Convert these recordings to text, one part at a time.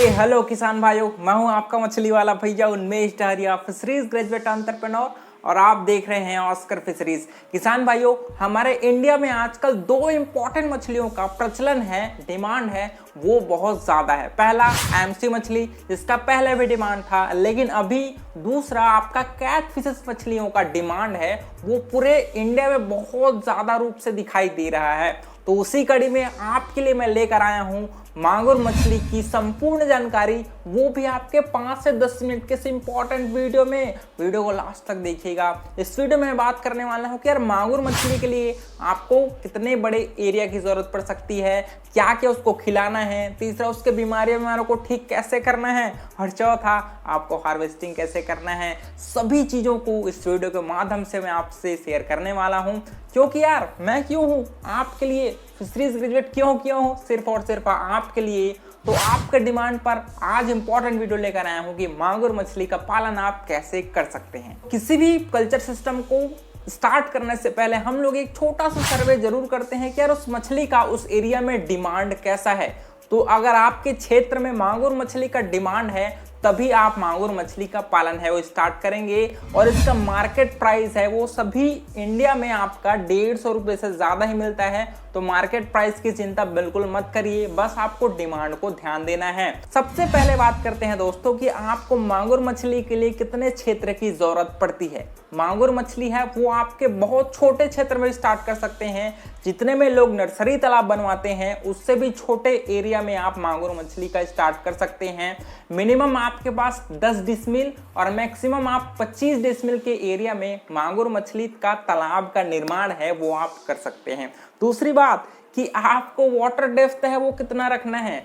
Hello किसान भाइयों, मैं हूं आपका मछली वाला भैया उन्मेष डहरिया, फिशरीज ग्रेजुएट एंटरप्रेन्योर और आप देख रहे हैं ऑस्कर फिशरीज। किसान भाइयों, हमारे इंडिया में आजकल दो इंपॉर्टेंट मछलियों का प्रचलन है, डिमांड है, वो बहुत ज़्यादा है। पहला एमसी मछली, जिसका पहले भी डिमांड था, लेकिन अभी दूसरा आपका कैट फिशेस मछलियों का डिमांड है, वो पूरे इंडिया में बहुत ज़्यादा रूप से दिखाई दे रहा है। तो उसी कड़ी में आपके लिए मैं लेकर आया हूँ मांगुर मछली की संपूर्ण जानकारी, वो भी आपके 5 से 10 मिनट के इस इंपॉर्टेंट वीडियो में। वीडियो को लास्ट तक देखिएगा। इस वीडियो में मैं बात करने वाला हूँ कि यार मांगुर मछली के लिए आपको कितने बड़े एरिया की जरूरत पड़ सकती है, क्या क्या उसको खिलाना है, तीसरा उसके बीमारियों को ठीक कैसे करना है, और चौथा आपको हार्वेस्टिंग कैसे करना है। सभी चीज़ों को इस वीडियो के माध्यम से मैं आपसे शेयर करने वाला हूँ, क्योंकि यार मैं क्यों हूँ आपके लिए फिशरीज ग्रेजुएट, क्यों हूँ सिर्फ और सिर्फ आपके लिए। तो आपके डिमांड पर आज इंपॉर्टेंट वीडियो लेकर आया हूँ कि मांगुर मछली का पालन आप कैसे कर सकते हैं। किसी भी कल्चर सिस्टम को स्टार्ट करने से पहले हम लोग एक छोटा सा सर्वे जरूर करते हैं कि यार उस मछली का उस एरिया में डिमांड कैसा है। तो अगर आपके क्षेत्र में मांगुर मछली का डिमांड है, तभी आप मांगुर मछली का पालन है वो स्टार्ट करेंगे। और इसका मार्केट प्राइस है वो सभी इंडिया में आपका 150 रुपये से ज़्यादा ही मिलता है। तो मार्केट प्राइस की चिंता बिल्कुल मत करिए, बस आपको डिमांड को ध्यान देना है। सबसे पहले बात करते हैं दोस्तों कि आपको मांगुर मछली के लिए कितने क्षेत्र की जरूरत पड़ती है। मांगुर मछली है वो आपके बहुत छोटे क्षेत्र में स्टार्ट कर सकते हैं, जितने में लोग नर्सरी तालाब बनवाते हैं उससे भी छोटे एरिया में आप मांगुर मछली का स्टार्ट कर सकते हैं। मिनिमम आपके पास 10 डिसमिल और मैक्सिमम आप 25 डिसमिल के एरिया में मांगुर मछली का तालाब का निर्माण है वो आप कर सकते हैं। दूसरी बात कि आपको वाटर डेप्थ है वो कितना रखना है,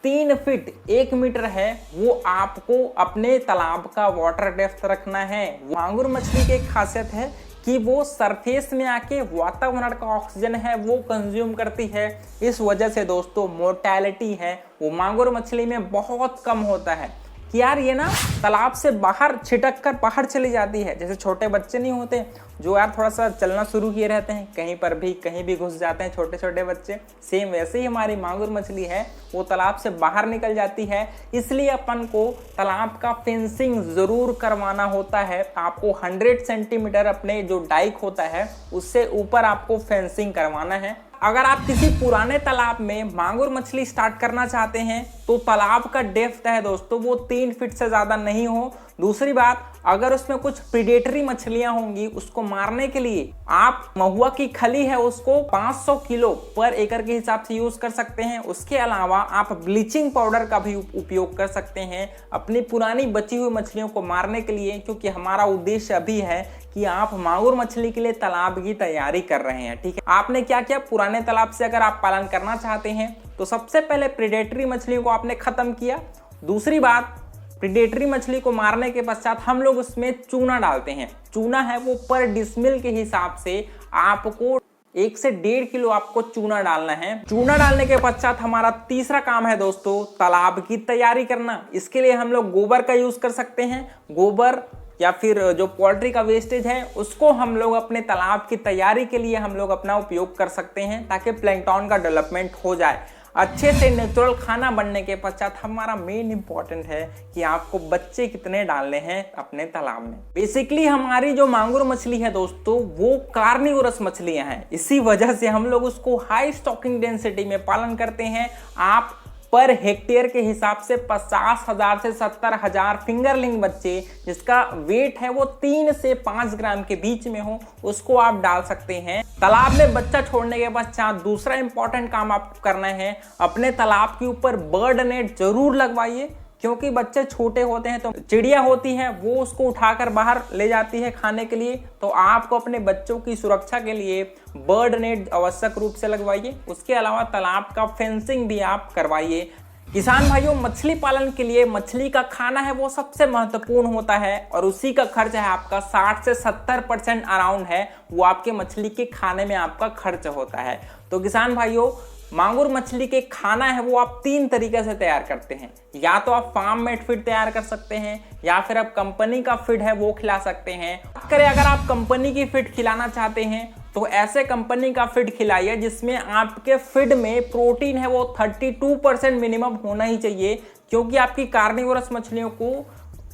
3 फीट 1 मीटर है वो आपको अपने तालाब का वाटर डेप्थ रखना है। मांगुर मछली की एक खासियत है कि वो सरफेस में आके वातावरण का ऑक्सीजन है वो कंज्यूम करती है। इस वजह से दोस्तों मोर्टेलिटी है वो मांगुर मछली में बहुत कम होता है कि यार ये ना तालाब से बाहर छिटक कर बाहर चली जाती है। जैसे छोटे बच्चे नहीं होते जो यार थोड़ा सा चलना शुरू किए रहते हैं, कहीं भी घुस जाते हैं छोटे छोटे बच्चे, सेम वैसे ही हमारी मांगुर मछली है वो तालाब से बाहर निकल जाती है। इसलिए अपन को तालाब का फेंसिंग जरूर करवाना होता है। आपको 100 सेंटीमीटर अपने जो डाइक होता है उससे ऊपर आपको फेंसिंग करवाना है। अगर आप किसी पुराने तालाब में मांगुर मछली स्टार्ट करना चाहते हैं तो तालाब का डेप्थ है दोस्तों वो 3 फीट से ज़्यादा नहीं हो। दूसरी बात, अगर उसमें कुछ प्रीडेटरी मछलियां होंगी उसको मारने के लिए आप महुआ की खली है उसको 500 किलो पर एकड़ के हिसाब से यूज कर सकते हैं। उसके अलावा आप ब्लीचिंग पाउडर का भी उपयोग कर सकते हैं अपनी पुरानी बची हुई मछलियों को मारने के लिए, क्योंकि हमारा उद्देश्य अभी है कि आप मांगुर मछली के लिए तालाब की तैयारी कर रहे हैं। ठीक है, आपने क्या किया, पुराने तालाब से अगर आप पालन करना चाहते हैं तो सबसे पहले प्रीडेटरी मछलियों को आपने खत्म किया। दूसरी बात, प्रीडेटरी मछली को मारने के पश्चात हम लोग उसमें चूना डालते हैं। चूना है वो पर डिसमिल के हिसाब से आपको 1 से 1.5 किलो आपको चूना डालना है। चूना डालने के पश्चात हमारा तीसरा काम है दोस्तों तालाब की तैयारी करना। इसके लिए हम लोग गोबर का यूज कर सकते हैं। गोबर या फिर जो पोल्ट्री का वेस्टेज है उसको हम लोग अपने तालाब की तैयारी के लिए हम लोग अपना उपयोग कर सकते हैं, ताकि प्लैंकटन का डेवलपमेंट हो जाए। अच्छे से नेचुरल खाना बनने के पश्चात हमारा मेन इंपॉर्टेंट है कि आपको बच्चे कितने डालने हैं अपने तालाब में। बेसिकली हमारी जो मांगुर मछली है दोस्तों वो कार्निवोरस मछलियां हैं, इसी वजह से हम लोग उसको हाई स्टॉकिंग डेंसिटी में पालन करते हैं। आप पर हेक्टेयर के हिसाब से 50,000 से 70,000 फिंगरलिंग बच्चे जिसका वेट है वो 3 से 5 ग्राम के बीच में हो उसको आप डाल सकते हैं। तालाब में बच्चा छोड़ने के पश्चात दूसरा इंपॉर्टेंट काम आपको करना है, अपने तालाब के ऊपर बर्ड नेट जरूर लगवाइए, क्योंकि बच्चे छोटे होते हैं तो चिड़िया होती है वो उसको उठाकर बाहर ले जाती है खाने के लिए। तो आपको अपने बच्चों की सुरक्षा के लिए बर्ड नेट आवश्यक रूप से लगवाइए। उसके अलावा तालाब का फेंसिंग भी आप करवाइए। किसान भाइयों, मछली पालन के लिए मछली का खाना है वो सबसे महत्वपूर्ण होता है और उसी का खर्च है आपका 60 से 70% अराउंड है वो आपके मछली के खाने में आपका खर्च होता है। तो किसान भाइयों, मांगुर मछली के खाना है वो आप 3 तरीके से तैयार करते हैं। या तो आप फार्म मेड फीड तैयार कर सकते हैं या फिर आप कंपनी का फीड है वो खिला सकते हैं। अगर आप कंपनी की फीड खिलाना चाहते हैं तो ऐसे कंपनी का फीड खिलाइए जिसमें आपके फीड में प्रोटीन है वो 32% मिनिमम होना ही चाहिए, क्योंकि आपकी कार्निवोरस मछलियों को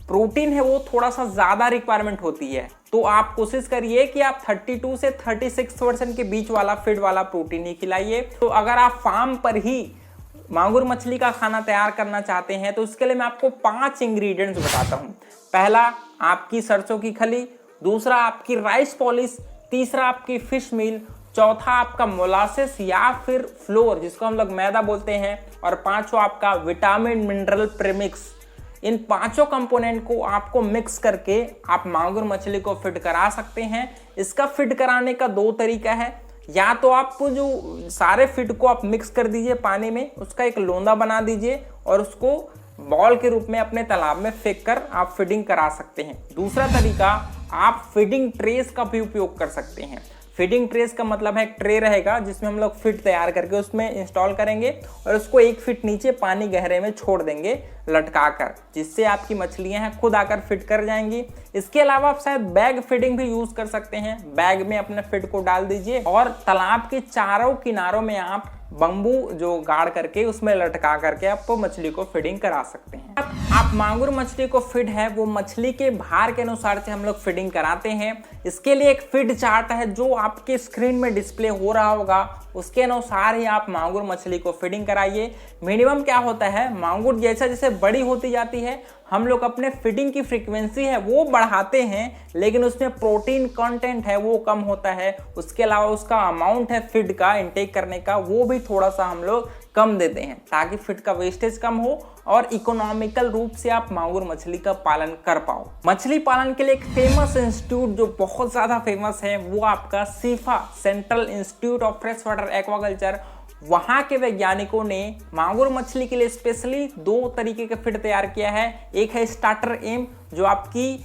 प्रोटीन है वो थोड़ा सा ज्यादा रिक्वायरमेंट होती है। तो आप कोशिश करिए कि आप 32 से 36% के बीच वाला फीड वाला प्रोटीन ही खिलाइए। तो अगर आप फार्म पर ही मांगुर मछली का खाना तैयार करना चाहते हैं तो उसके लिए मैं आपको 5 इंग्रेडिएंट्स बताता हूं। पहला आपकी सरसों की खली, दूसरा आपकी राइस पॉलिश, तीसरा आपकी फिश मील, चौथा आपका मोलासेस या फिर फ्लोर जिसको हम लोग मैदा बोलते हैं, और पांचवा आपका विटामिन मिनरल प्रीमिक्स। इन पांचों कंपोनेंट को आपको मिक्स करके आप मांगुर मछली को फिट करा सकते हैं। इसका फिट कराने का 2 तरीका है, या तो आप जो सारे फिट को आप मिक्स कर दीजिए पानी में, उसका एक लोंदा बना दीजिए और उसको बॉल के रूप में अपने तालाब में फेंक कर आप फीडिंग करा सकते हैं। दूसरा तरीका, आप फीडिंग ट्रेस का भी उपयोग कर सकते हैं। फीडिंग ट्रेस का मतलब है एक ट्रे रहेगा जिसमें हम लोग फीड तैयार करके उसमें इंस्टॉल करेंगे और उसको 1 फीट नीचे पानी गहरे में छोड़ देंगे लटकाकर, जिससे आपकी मछलियां हैं खुद आकर फिट कर जाएंगी। इसके अलावा आप शायद बैग फीडिंग भी यूज कर सकते हैं। बैग में अपने फीड को डाल दीजिए और तालाब के चारों किनारों में आप बम्बू जो गाड़ करके उसमें लटका करके आप मछली को फीडिंग करा सकते हैं। आप मांगुर मछली को फीड है वो मछली के भार के अनुसार से हम लोग फीडिंग कराते हैं। इसके लिए एक फीड चार्ट है जो आपके स्क्रीन में डिस्प्ले हो रहा होगा, उसके अनुसार ही आप मांगुर मछली को फीडिंग कराइए। मिनिमम क्या होता है, मांगुर जैसे जैसे बड़ी होती जाती है हम लोग अपने फीडिंग की फ्रीक्वेंसी है वो बढ़ाते हैं, लेकिन उसमें प्रोटीन कंटेंट है वो कम होता है। उसके अलावा उसका अमाउंट है फीड का इंटेक करने का वो भी थोड़ा सा हम लोग कम देते हैं, ताकि फीड का वेस्टेज कम हो और इकोनॉमिकल रूप से आप मांगुर मछली का पालन कर पाओ। मछली पालन के लिए एक फेमस इंस्टीट्यूट जो बहुत ज्यादा फेमस है वो आपका CIFA, Central Institute of Fresh Water Aquaculture. वहां के वैज्ञानिकों ने मांगुर मछली के लिए स्पेशली 2 तरीके का फीड तैयार किया है। एक है स्टार्टर एम जो आपकी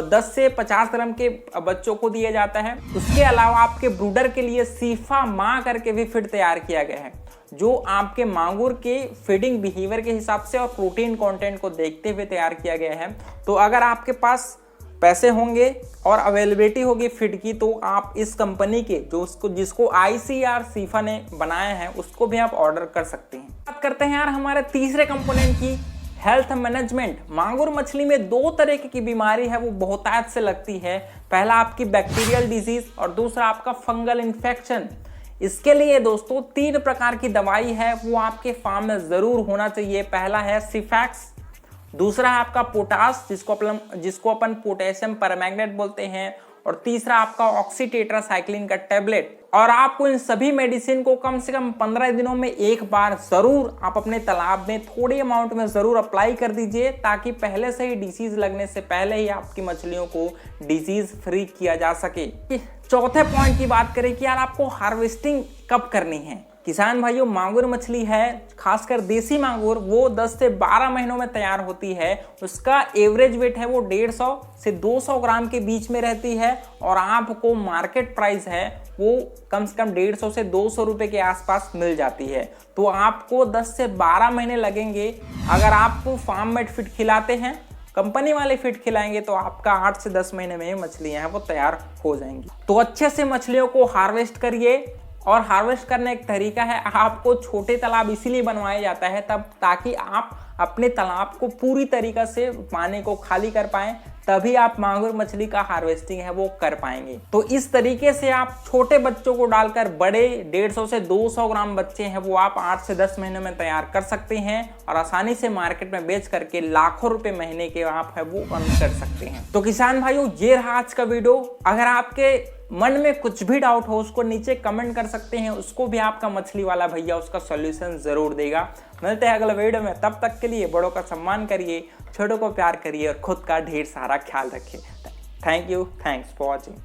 10 से 50 ग्राम के बच्चों को दिया जाता है। उसके अलावा आपके ब्रूडर के लिए सीफा माँ करके भी फीड तैयार किया गया है, जो आपके मांगुर के फीडिंग बिहेवियर के हिसाब से और प्रोटीन कंटेंट को देखते हुए तैयार किया गया है। तो अगर आपके पास पैसे होंगे और अवेलेबिलिटी होगी फीड की तो आप इस कंपनी के जिसको ICAR सीफा ने बनाया है उसको भी आप ऑर्डर कर सकते हैं। बात करते हैं यार हमारे तीसरे कंपोनेंट की, हेल्थ मैनेजमेंट। मांगुर मछली में 2 तरह की बीमारी है वो बहुतायत से लगती है। पहला आपकी बैक्टीरियल डिजीज और दूसरा आपका फंगल इन्फेक्शन। इसके लिए दोस्तों 3 प्रकार की दवाई है वो आपके फार्म में जरूर होना चाहिए। पहला है सिफैक्स, दूसरा है आपका पोटास जिसको अपन पोटेशियम परमैंगनेट बोलते हैं, और तीसरा आपका ऑक्सीटेट्रासाइक्लिन का टैबलेट। और आपको इन सभी मेडिसिन को कम से कम 15 दिनों में एक बार जरूर आप अपने तालाब में थोड़ी अमाउंट में जरूर अप्लाई कर दीजिए, ताकि पहले से ही डिसीज लगने से पहले ही आपकी मछलियों को डिजीज फ्री किया जा सके। चौथे पॉइंट की बात करें कि यार आपको हार्वेस्टिंग कब करनी है। किसान भाइयों, मांगुर मछली है खासकर देसी मांगुर वो 10 से 12 महीनों में तैयार होती है। उसका एवरेज वेट है वो 150 से 200 ग्राम के बीच में रहती है, और आपको मार्केट प्राइस है वो कम से कम 150 से 200 रुपए के आसपास मिल जाती है। तो आपको 10 से 12 महीने लगेंगे। अगर आप फार्म मेड फीड खिलाते हैं, कंपनी वाले फीड खिलाएंगे तो आपका 8 से 10 महीने में मछलियां हैं वो तैयार हो जाएंगी। तो अच्छे से मछलियों को हार्वेस्ट करिए, और हार्वेस्ट करने एक तरीका है, आपको छोटे तालाब इसीलिए बनवाया जाता है ताकि आप अपने तालाब को पूरी तरीका से पानी को खाली कर पाएं, तभी आप मांगुर मछली का हार्वेस्टिंग है वो कर पाएंगे। तो इस तरीके से आप छोटे बच्चों को डालकर बड़े 150 से 200 ग्राम बच्चे हैं वो आप 8 से 10 महीने में तैयार कर सकते हैं, और आसानी से मार्केट में बेच करके लाखों रुपए महीने के आप है वो अर्न कर सकते हैं। तो किसान भाइयों, ये रहा आज का वीडियो। अगर आपके मन में कुछ भी डाउट हो उसको नीचे कमेंट कर सकते हैं, उसको भी आपका मछली वाला भैया उसका सॉल्यूशन जरूर देगा। मिलते हैं अगले वीडियो में, तब तक के लिए बड़ों का सम्मान करिए, छोटों को प्यार करिए और खुद का ढेर सारा ख्याल रखिए। Thank you, thanks for watching.